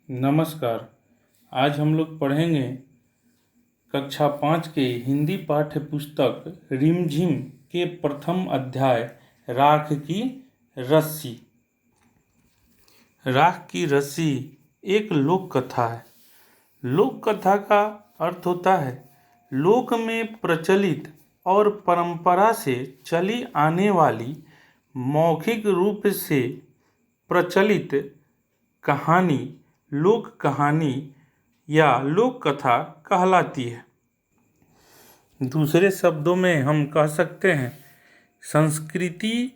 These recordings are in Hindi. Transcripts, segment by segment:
नमस्कार। आज हम लोग पढ़ेंगे कक्षा 5 के हिंदी पाठ्य पुस्तक रिमझिम के प्रथम अध्याय राख की रस्सी। राख की रस्सी एक लोक कथा है। लोक कथा का अर्थ होता है लोक में प्रचलित और परंपरा से चली आने वाली मौखिक रूप से प्रचलित कहानी लोक कहानी या लोक कथा कहलाती है। दूसरे शब्दों में हम कह सकते हैं संस्कृति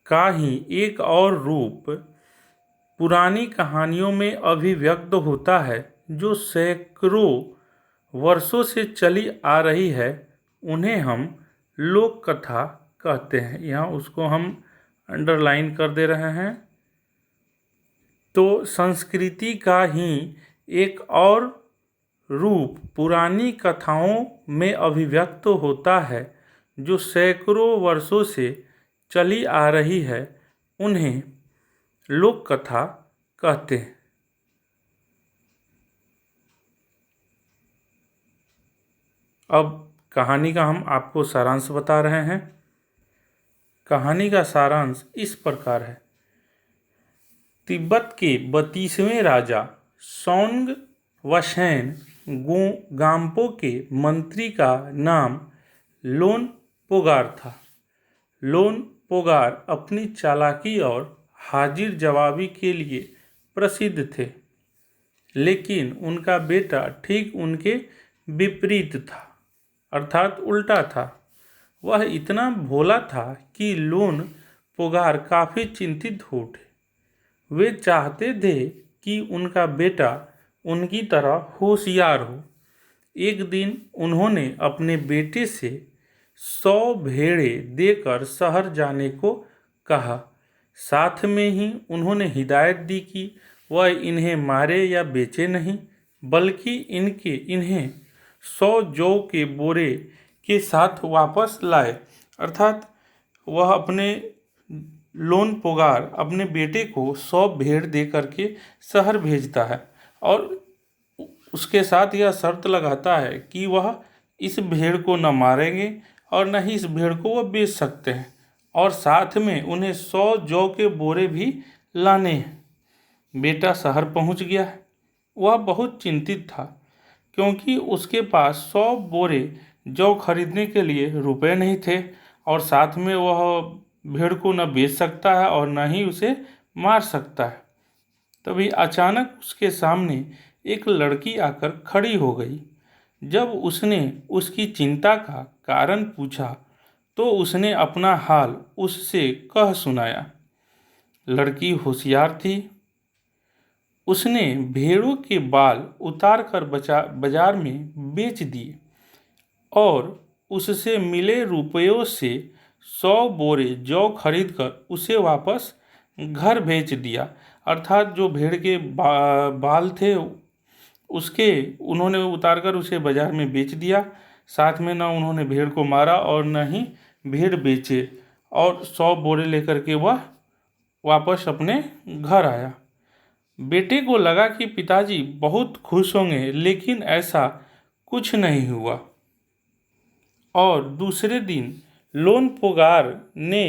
का ही एक और रूप पुरानी कहानियों में अभिव्यक्त होता है जो सैकड़ों वर्षों से चली आ रही है। उन्हें हम लोक कथा कहते हैं। यहाँ उसको हम अंडरलाइन कर दे रहे हैं। तो संस्कृति का ही एक और रूप पुरानी कथाओं में अभिव्यक्त होता है जो सैकड़ों वर्षों से चली आ रही है। उन्हें लोक कथा कहते हैं। अब कहानी का हम आपको सारांश बता रहे हैं। कहानी का सारांश इस प्रकार है। तिब्बत के 32वें राजा सौंग वशैन गाम्पो के मंत्री का नाम लोन पोगार था। लोन पोगार अपनी चालाकी और हाजिर जवाबी के लिए प्रसिद्ध थे, लेकिन उनका बेटा ठीक उनके विपरीत था, अर्थात उल्टा था। वह इतना भोला था कि लोन पोगार काफ़ी चिंतित हो उठे। वे चाहते थे कि उनका बेटा उनकी तरह होशियार हो। एक दिन उन्होंने अपने बेटे से 100 भेड़ें देकर शहर जाने को कहा। साथ में ही उन्होंने हिदायत दी कि वह इन्हें मारे या बेचे नहीं, बल्कि इन्हें 100 जौ के बोरे के साथ वापस लाए। अर्थात वह अपने लोन पोगार अपने बेटे को 100 भेड़ दे करके शहर भेजता है और उसके साथ यह शर्त लगाता है कि वह इस भेड़ को न मारेंगे और न ही इस भेड़ को वह बेच सकते हैं, और साथ में उन्हें 100 जौ के बोरे भी लाने हैं। बेटा शहर पहुंच गया है। वह बहुत चिंतित था क्योंकि उसके पास 100 बोरे जौ खरीदने के लिए रुपए नहीं थे और साथ में वह भेड़ को न बेच सकता है और न ही उसे मार सकता है। तभी अचानक उसके सामने एक लड़की आकर खड़ी हो गई। जब उसने उसकी चिंता का कारण पूछा तो उसने अपना हाल उससे कह सुनाया। लड़की होशियार थी। उसने भेड़ों के बाल उतार कर बाजार में बेच दिए और उससे मिले रुपयों से 100 बोरे जौ खरीदकर उसे वापस घर भेज दिया। अर्थात जो भेड़ के बाल थे उसके उन्होंने उतार कर उसे बाजार में बेच दिया। साथ में ना उन्होंने भेड़ को मारा और न ही भेड़ बेचे, और 100 बोरे लेकर के वह वापस अपने घर आया। बेटे को लगा कि पिताजी बहुत खुश होंगे, लेकिन ऐसा कुछ नहीं हुआ। और दूसरे दिन लोन पोगार ने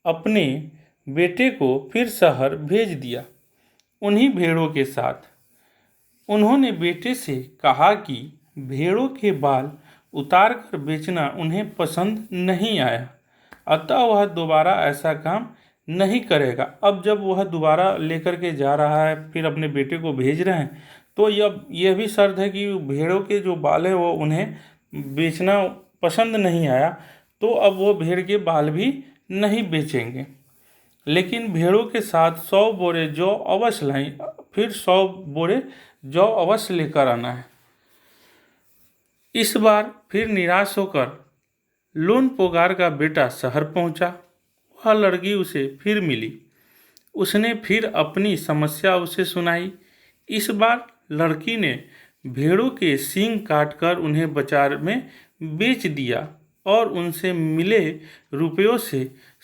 अपने बेटे को फिर शहर भेज दिया उन्हीं भेड़ों के साथ। उन्होंने बेटे से कहा कि भेड़ों के बाल उतार कर बेचना उन्हें पसंद नहीं आया, अतः वह दोबारा ऐसा काम नहीं करेगा। अब जब वह दोबारा लेकर के जा रहा है, फिर अपने बेटे को भेज रहे हैं, तो यह भी शर्त है कि भेड़ों के जो बाल है वो उन्हें बेचना पसंद नहीं आया, तो अब वो भेड़ के बाल भी नहीं बेचेंगे, लेकिन भेड़ों के साथ 100 बोरे जौ अवश्य लाएं। फिर 100 बोरे जौ अवश्य लेकर आना है। इस बार फिर निराश होकर लोन पोगार का बेटा शहर पहुंचा। वह लड़की उसे फिर मिली। उसने फिर अपनी समस्या उसे सुनाई। इस बार लड़की ने भेड़ों के सींग काटकर उन्हें बाजार में बेच दिया और उनसे मिले रुपयों से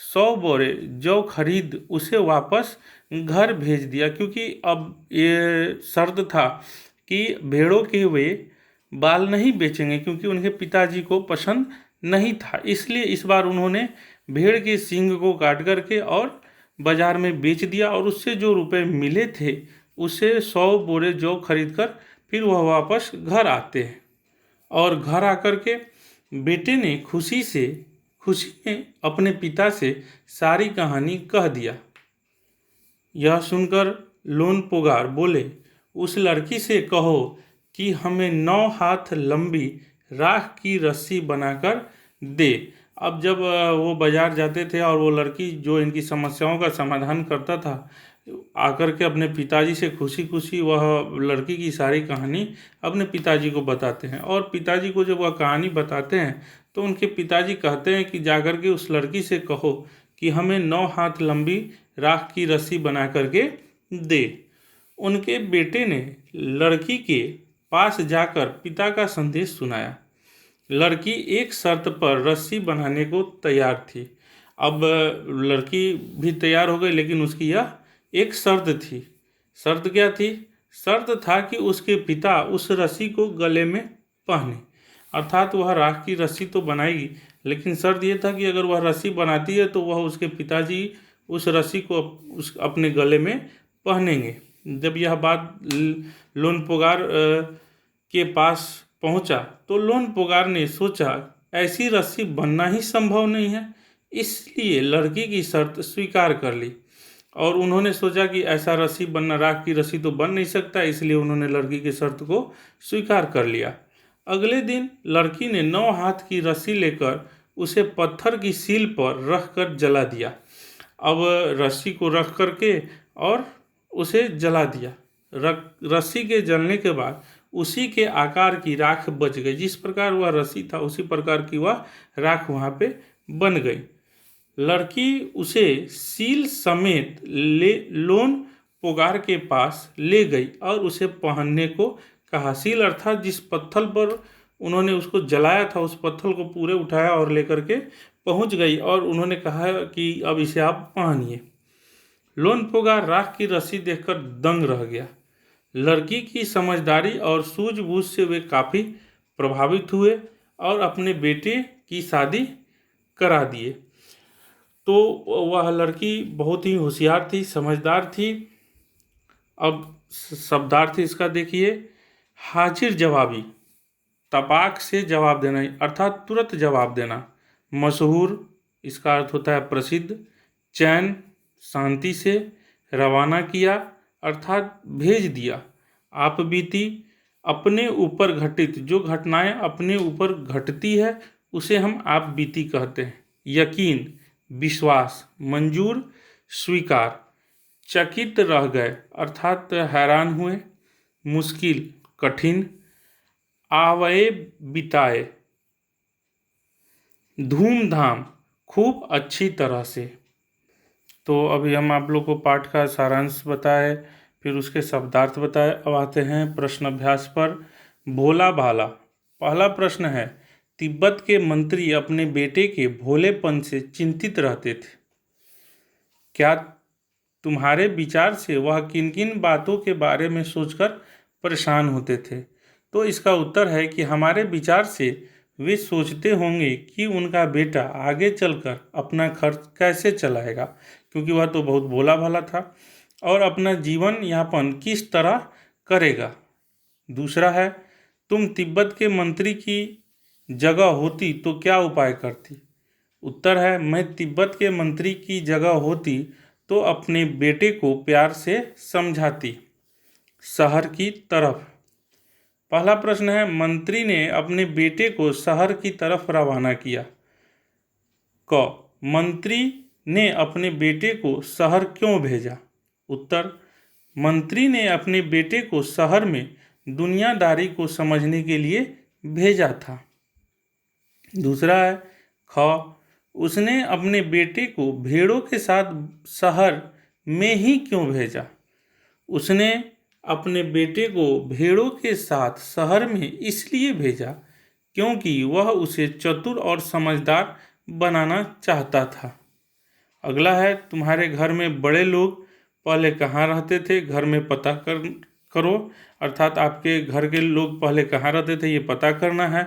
100 बोरे जौ खरीद उसे वापस घर भेज दिया, क्योंकि अब ये शर्त था कि भेड़ों के वे बाल नहीं बेचेंगे, क्योंकि उनके पिताजी को पसंद नहीं था। इसलिए इस बार उन्होंने भेड़ के सींग को काट करके और बाजार में बेच दिया, और उससे जो रुपए मिले थे उससे 100 बोरे जौ खरीद कर फिर वह वापस घर आते हैं। और घर आकर के बेटे ने खुशी में अपने पिता से सारी कहानी कह दिया। यह सुनकर लोनपोगार बोले, उस लड़की से कहो कि हमें 9 हाथ लंबी राख की रस्सी बनाकर दे। अब जब वो बाजार जाते थे और वो लड़की जो इनकी समस्याओं का समाधान करता था, आकर के अपने पिताजी से खुशी खुशी वह लड़की की सारी कहानी अपने पिताजी को बताते हैं। और पिताजी को जब वह कहानी बताते हैं तो उनके पिताजी कहते हैं कि जाकर के उस लड़की से कहो कि हमें 9 हाथ लंबी राख की रस्सी बना करके दे। उनके बेटे ने लड़की के पास जाकर पिता का संदेश सुनाया। लड़की एक शर्त पर रस्सी बनाने को तैयार थी। अब लड़की भी तैयार हो गई, लेकिन उसकी यह एक शर्त थी। शर्त क्या थी? शर्त था कि उसके पिता उस रस्सी को गले में पहने, अर्थात वह राख की रस्सी तो बनाएगी, लेकिन शर्त यह था कि अगर वह रस्सी बनाती है तो वह उसके पिताजी उस रस्सी को अपने गले में पहनेंगे। जब यह बात लोनपोगार के पास पहुंचा तो लोनपोगार ने सोचा ऐसी रस्सी बनना ही संभव नहीं है, इसलिए लड़की की शर्त स्वीकार कर ली। और उन्होंने सोचा कि ऐसा रस्सी बनना, राख की रस्सी तो बन नहीं सकता, इसलिए उन्होंने लड़की की शर्त को स्वीकार कर लिया। अगले दिन लड़की ने 9 हाथ की रस्सी लेकर उसे पत्थर की सील पर रख कर जला दिया। अब रस्सी को रख करके और उसे जला दिया। रस्सी के जलने के बाद उसी के आकार की राख बच गई। जिस प्रकार वह रस्सी था उसी प्रकार की वह राख वहाँ पे बन गई। लड़की उसे सील समेत लोनपोगार के पास ले गई और उसे पहनने को कहा। सील अर्थात जिस पत्थर पर उन्होंने उसको जलाया था उस पत्थर को पूरे उठाया और लेकर के पहुँच गई, और उन्होंने कहा कि अब इसे आप पहनिए। लोनपोगार राख की रस्सी देखकर दंग रह गया। लड़की की समझदारी और सूझबूझ से वे काफ़ी प्रभावित हुए और अपने बेटे की शादी करा दिए। तो वह लड़की बहुत ही होशियार थी, समझदार थी। अब शब्दार्थ इसका देखिए, हाजिर जवाबी, तपाक से जवाब देना अर्थात तुरंत जवाब देना। मशहूर, इसका अर्थ होता है प्रसिद्ध। चैन, शांति से। रवाना किया अर्थात भेज दिया। आप बीती, अपने ऊपर घटित, जो घटनाएं अपने ऊपर घटती है उसे हम आप बीती कहते हैं। यकीन, विश्वास। मंजूर, स्वीकार। चकित रह गए अर्थात हैरान हुए। मुश्किल, कठिन। आवए, बिताए। धूमधाम, खूब अच्छी तरह से। तो अभी हम आप लोग को पाठ का सारांश बताए, फिर उसके शब्दार्थ बताए। अब आते हैं प्रश्न अभ्यास पर। भोला भाला। पहला प्रश्न है, तिब्बत के मंत्री अपने बेटे के भोलेपन से चिंतित रहते थे। क्या तुम्हारे विचार से वह किन किन बातों के बारे में सोचकर परेशान होते थे? तो इसका उत्तर है कि हमारे विचार से वे सोचते होंगे कि उनका बेटा आगे चलकर अपना खर्च कैसे चलाएगा, क्योंकि वह तो बहुत भोला भाला था, और अपना जीवन यापन किस तरह करेगा। दूसरा है, तुम तिब्बत के मंत्री की जगह होती तो क्या उपाय करती? उत्तर है, मैं तिब्बत के मंत्री की जगह होती तो अपने बेटे को प्यार से समझाती। शहर की तरफ। पहला प्रश्न है, मंत्री ने अपने बेटे को शहर की तरफ रवाना किया। क, मंत्री ने अपने बेटे को शहर क्यों भेजा? उत्तर, मंत्री ने अपने बेटे को शहर में दुनियादारी को समझने के लिए भेजा था। दूसरा है ख, उसने अपने बेटे को भेड़ों के साथ शहर में ही क्यों भेजा? उसने अपने बेटे को भेड़ों के साथ शहर में इसलिए भेजा क्योंकि वह उसे चतुर और समझदार बनाना चाहता था। अगला है, तुम्हारे घर में बड़े लोग पहले कहाँ रहते थे, घर में पता करो, अर्थात आपके घर के लोग पहले कहाँ रहते थे ये पता करना है।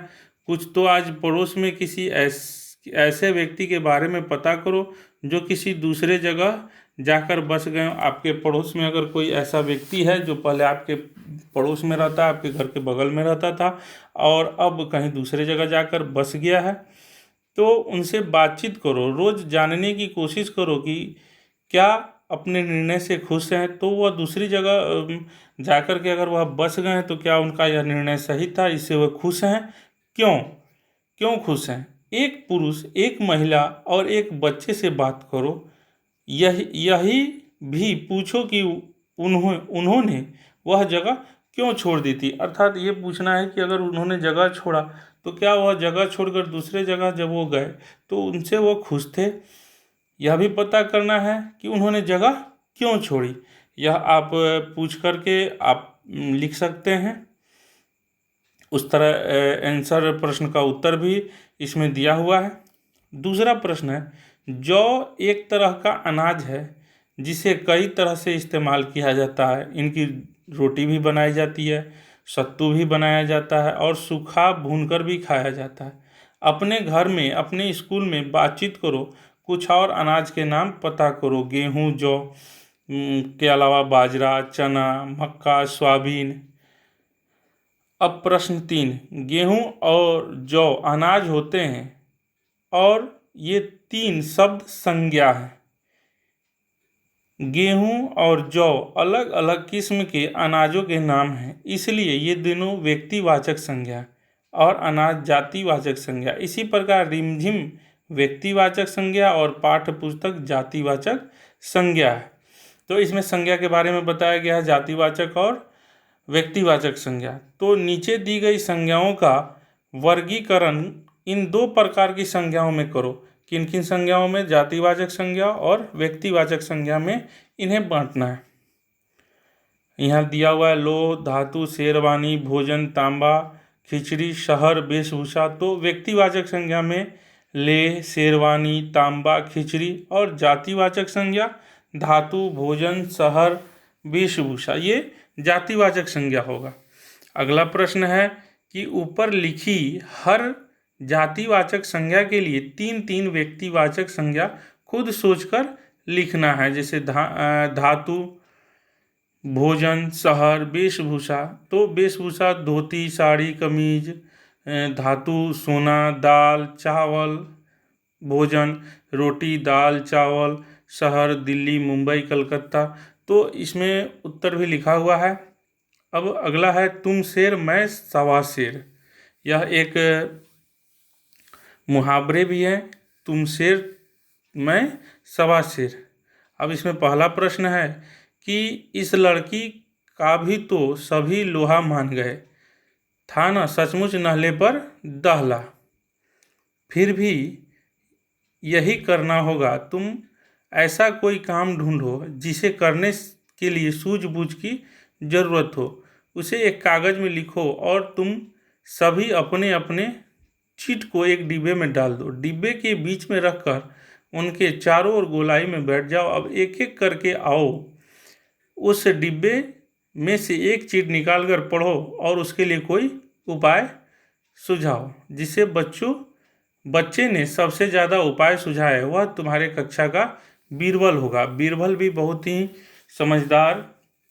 कुछ तो आज पड़ोस में किसी ऐसे व्यक्ति के बारे में पता करो जो किसी दूसरे जगह जाकर बस गए हो। आपके पड़ोस में अगर कोई ऐसा व्यक्ति है जो पहले आपके पड़ोस में रहता, आपके घर के बगल में रहता था और अब कहीं दूसरे जगह जाकर बस गया है, तो उनसे बातचीत करो, रोज़ जानने की कोशिश करो कि क्या अपने निर्णय से खुश हैं। तो वह दूसरी जगह जाकर के अगर वह बस गए हैं तो क्या उनका यह निर्णय सही था, इससे वह खुश हैं, क्यों क्यों खुश हैं। एक पुरुष, एक महिला और एक बच्चे से बात करो, यही भी पूछो कि उन्होंने वह जगह क्यों छोड़ दी थी। अर्थात ये पूछना है कि अगर उन्होंने जगह छोड़ा तो क्या वह जगह छोड़कर दूसरे जगह जब वो गए तो उनसे वो खुश थे। यह भी पता करना है कि उन्होंने जगह क्यों छोड़ी। यह आप पूछ करके आप लिख सकते हैं। उस तरह आंसर प्रश्न का उत्तर भी इसमें दिया हुआ है। दूसरा प्रश्न है, जौ एक तरह का अनाज है जिसे कई तरह से इस्तेमाल किया जाता है। इनकी रोटी भी बनाई जाती है, सत्तू भी बनाया जाता है और सूखा भूनकर भी खाया जाता है। अपने घर में, अपने स्कूल में बातचीत करो, कुछ और अनाज के नाम पता करो। गेहूँ, जौ के अलावा बाजरा, चना, मक्का, सोयाबीन। अब प्रश्न 3, गेहूँ और जौ अनाज होते हैं और ये 3 शब्द संज्ञा है। गेहूँ और जौ अलग अलग किस्म के अनाजों के नाम हैं, इसलिए ये दोनों व्यक्तिवाचक संज्ञा और अनाज जातिवाचक संज्ञा। इसी प्रकार रिमझिम व्यक्तिवाचक संज्ञा और पाठ्य पुस्तक जातिवाचक संज्ञा है। तो इसमें संज्ञा के बारे में बताया गया है, जातिवाचक और व्यक्तिवाचक संज्ञा। तो नीचे दी गई संज्ञाओं का वर्गीकरण इन 2 प्रकार की संज्ञाओं में करो। किन किन संज्ञाओं में? जातिवाचक संज्ञा और व्यक्तिवाचक संज्ञा में इन्हें बांटना है। यहाँ दिया हुआ है लोह, धातु, शेरवानी, भोजन, तांबा, खिचड़ी, शहर, वेशभूषा। तो व्यक्तिवाचक संज्ञा में लेह, शेरवानी, तांबा, खिचड़ी और जातिवाचक संज्ञा धातु, भोजन, शहर, वेशभूषा। ये जातिवाचक संज्ञा होगा। अगला प्रश्न है कि ऊपर लिखी हर जातिवाचक संज्ञा के लिए 3-3 व्यक्तिवाचक संज्ञा खुद सोचकर लिखना है। जैसे धातु, भोजन, शहर, वेशभूषा। तो वेशभूषा धोती, साड़ी, कमीज। धातु सोना, दाल, चावल। भोजन रोटी, दाल, चावल। शहर दिल्ली, मुंबई, कलकत्ता। तो इसमें उत्तर भी लिखा हुआ है। अब अगला है तुम शेर मैं सवा शेर। यह एक मुहावरे भी है, तुम शेर मैं सवा शेर। अब इसमें पहला प्रश्न है कि इस लड़की का भी तो सभी लोहा मान गए था ना, सचमुच नहले पर दहला। फिर भी यही करना होगा, तुम ऐसा कोई काम ढूंढो जिसे करने के लिए सूझबूझ की ज़रूरत हो। उसे एक कागज़ में लिखो और तुम सभी अपने अपने चिट को एक डिब्बे में डाल दो। डिब्बे के बीच में रखकर उनके चारों ओर गोलाई में बैठ जाओ। अब एक एक करके आओ, उस डिब्बे में से एक चिट निकाल कर पढ़ो और उसके लिए कोई उपाय सुझाओ। जिसे बच्चे ने सबसे ज़्यादा उपाय सुझाया है वह तुम्हारे कक्षा का बीरबल होगा। बीरबल भी बहुत ही समझदार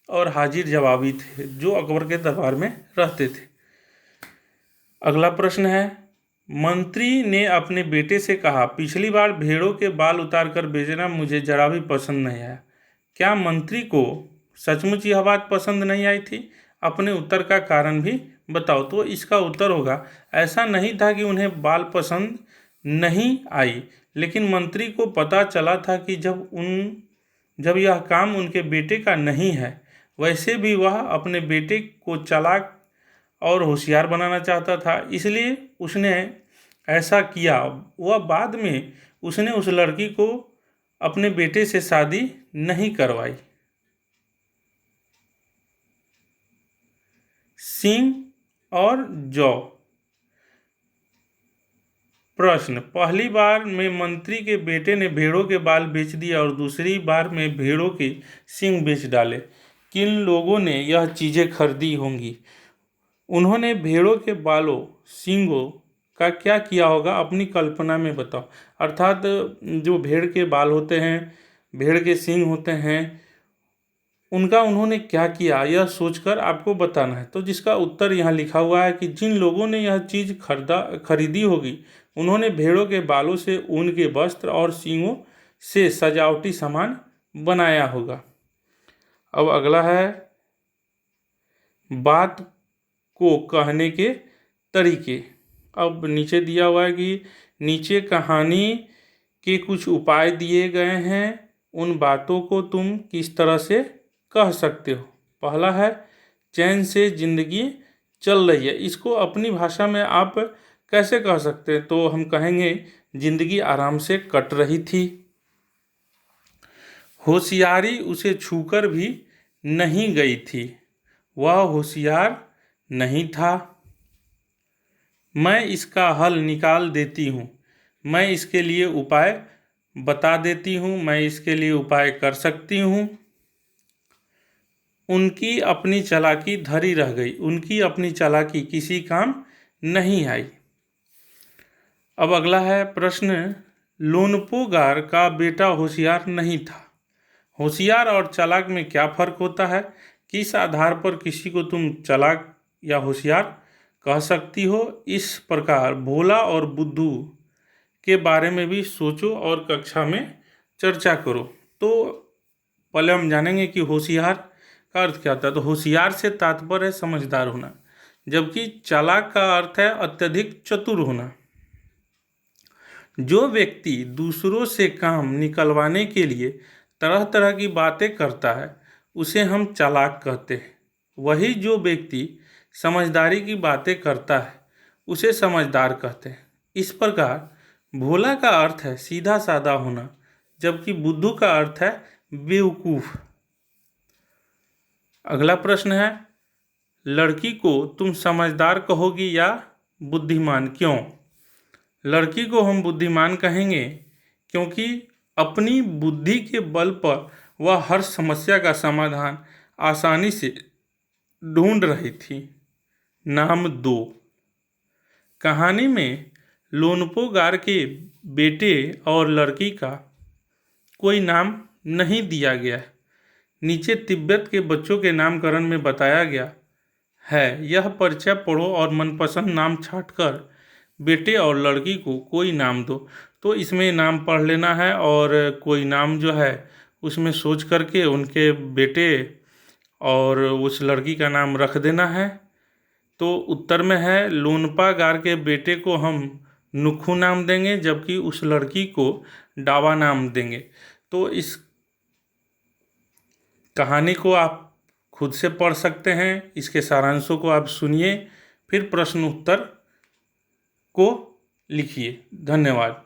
और हाजिर जवाबी थे जो अकबर के दरबार में रहते थे। अगला प्रश्न है, मंत्री ने अपने बेटे से कहा, पिछली बार भेड़ों के बाल उतार कर बेचना मुझे जरा भी पसंद नहीं आया। क्या मंत्री को सचमुच यह बात पसंद नहीं आई थी? अपने उत्तर का कारण भी बताओ। तो इसका उत्तर होगा, ऐसा नहीं था कि उन्हें बाल पसंद नहीं आई, लेकिन मंत्री को पता चला था कि जब यह काम उनके बेटे का नहीं है। वैसे भी वह अपने बेटे को चालाक और होशियार बनाना चाहता था, इसलिए उसने ऐसा किया। वह बाद में उसने उस लड़की को अपने बेटे से शादी नहीं करवाई। सींग और जौ। प्रश्न, पहली बार में मंत्री के बेटे ने भेड़ों के बाल बेच दिए और दूसरी बार में भेड़ों के सींग बेच डाले। किन लोगों ने यह चीज़ें खरीदी होंगी? उन्होंने भेड़ों के बालों सींगों का क्या किया होगा, अपनी कल्पना में बताओ। अर्थात जो भेड़ के बाल होते हैं, भेड़ के सींग होते हैं, उनका उन्होंने क्या किया, यह सोचकर आपको बताना है। तो जिसका उत्तर यहाँ लिखा हुआ है कि जिन लोगों ने यह चीज़ खरीदी होगी, उन्होंने भेड़ों के बालों से ऊन के वस्त्र और सींगों से सजावटी सामान बनाया होगा। अब अगला है बात को कहने के तरीके। अब नीचे दिया हुआ है कि नीचे कहानी के कुछ उपाय दिए गए हैं, उन बातों को तुम किस तरह से कह सकते हो। पहला है चैन से जिंदगी चल रही है। इसको अपनी भाषा में आप कैसे कह सकते हैं? तो हम कहेंगे जिंदगी आराम से कट रही थी। होशियारी उसे छूकर भी नहीं गई थी, वह होशियार नहीं था। मैं इसका हल निकाल देती हूँ, मैं इसके लिए उपाय बता देती हूँ, मैं इसके लिए उपाय कर सकती हूँ। उनकी अपनी चालाकी धरी रह गई, उनकी अपनी चालाकी किसी काम नहीं आई। अब अगला है प्रश्न, लोनपोगार का बेटा होशियार नहीं था। होशियार और चालाक में क्या फर्क होता है? किस आधार पर किसी को तुम चालाक या होशियार कह सकती हो? इस प्रकार भोला और बुद्धू के बारे में भी सोचो और कक्षा में चर्चा करो। तो पहले हम जानेंगे कि होशियार का अर्थ क्या होता है। तो होशियार से तात्पर्य है समझदार होना, जबकि चालाक का अर्थ है अत्यधिक चतुर होना। जो व्यक्ति दूसरों से काम निकलवाने के लिए तरह तरह की बातें करता है, उसे हम चालाक कहते हैं। वही जो व्यक्ति समझदारी की बातें करता है, उसे समझदार कहते हैं। इस प्रकार भोला का अर्थ है सीधा साधा होना, जबकि बुद्धू का अर्थ है बेवकूफ़। अगला प्रश्न है, लड़की को तुम समझदार कहोगी या बुद्धिमान, क्यों? लड़की को हम बुद्धिमान कहेंगे क्योंकि अपनी बुद्धि के बल पर वह हर समस्या का समाधान आसानी से ढूंढ रही थी। नाम 2। कहानी में लोनपोगार के बेटे और लड़की का कोई नाम नहीं दिया गया है। नीचे तिब्बत के बच्चों के नामकरण में बताया गया है। यह परिचय पढ़ो और मनपसंद नाम छांटकर बेटे और लड़की को कोई नाम दो। तो इसमें नाम पढ़ लेना है और कोई नाम जो है उसमें सोच करके उनके बेटे और उस लड़की का नाम रख देना है। तो उत्तर में है लोनपागार के बेटे को हम नुखू नाम देंगे, जबकि उस लड़की को डावा नाम देंगे। तो इस कहानी को आप खुद से पढ़ सकते हैं, इसके सारांशों को आप सुनिए, फिर प्रश्न उत्तर को लिखिए। धन्यवाद।